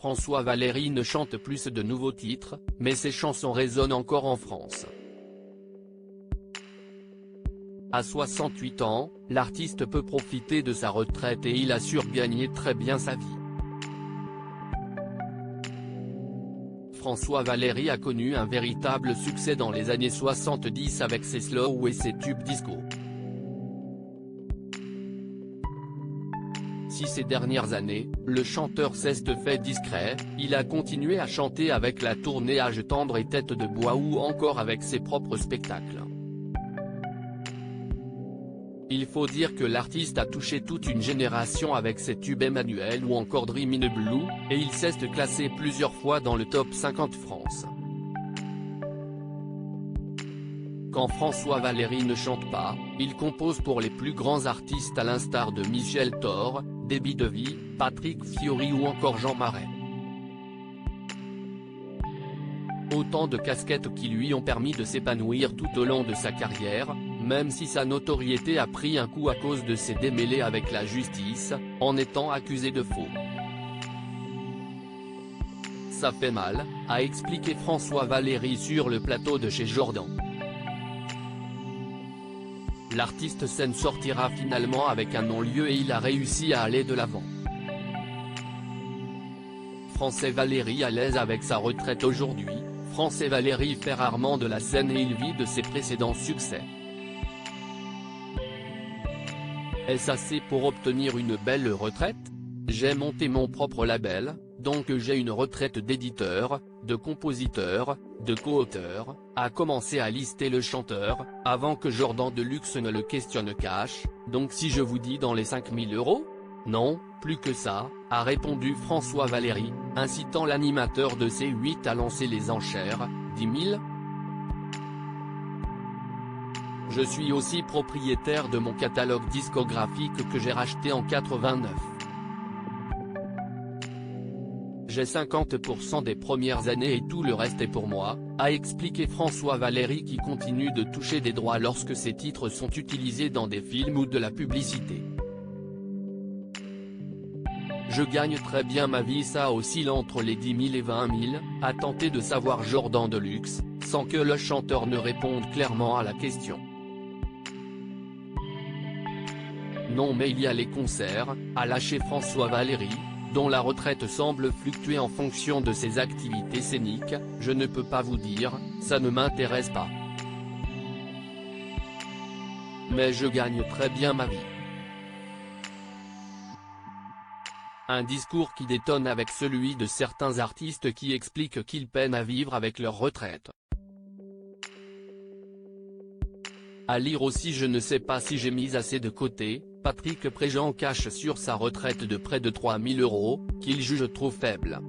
François Valéry ne chante plus de nouveaux titres, mais ses chansons résonnent encore en France. À 68 ans, l'artiste peut profiter de sa retraite et il assure gagner très bien sa vie. François Valéry a connu un véritable succès dans les années 70 avec ses slows et ses tubes disco. Si ces dernières années, le chanteur s'est fait discret, il a continué à chanter avec la tournée Âge tendre et Tête de bois ou encore avec ses propres spectacles. Il faut dire que l'artiste a touché toute une génération avec ses tubes Emmanuel ou encore Dream in Blue, et il s'est classé plusieurs fois dans le top 50 France. Quand François Valéry ne chante pas, il compose pour les plus grands artistes à l'instar de Michel Thor, Debbie DeVie, Patrick Fiori ou encore Jean Marais. Autant de casquettes qui lui ont permis de s'épanouir tout au long de sa carrière, même si sa notoriété a pris un coup à cause de ses démêlés avec la justice, en étant accusé de faux. Ça fait mal, a expliqué François Valéry sur le plateau de chez Jordan. L'artiste s'en sortira finalement avec un non-lieu et il a réussi à aller de l'avant. François Valéry à l'aise avec sa retraite aujourd'hui, François Valéry fait rarement de la scène et il vit de ses précédents succès. Est-ce assez pour obtenir une belle retraite? J'ai monté mon propre label, donc j'ai une retraite d'éditeur, de compositeur, de co-auteur, a commencé à lister le chanteur, avant que Jordan Deluxe ne le questionne cash, donc si je vous dis dans les 5000 €? Non, plus que ça, a répondu François Valéry, incitant l'animateur de C8 à lancer les enchères, 10 000 ? Je suis aussi propriétaire de mon catalogue discographique que j'ai racheté en 89. J'ai 50% des premières années et tout le reste est pour moi, a expliqué François Valéry qui continue de toucher des droits lorsque ses titres sont utilisés dans des films ou de la publicité. Je gagne très bien ma vie, ça oscille entre les 10 000 et 20 000, a tenté de savoir Jordan Deluxe, sans que le chanteur ne réponde clairement à la question. Non mais il y a les concerts, a lâché François Valéry, dont la retraite semble fluctuer en fonction de ses activités scéniques, je ne peux pas vous dire, ça ne m'intéresse pas. Mais je gagne très bien ma vie. Un discours qui détonne avec celui de certains artistes qui expliquent qu'ils peinent à vivre avec leur retraite. À lire aussi je ne sais pas si j'ai mis assez de côté, Patrick Préjean cache sur sa retraite de près de 3 000 €, qu'il juge trop faible.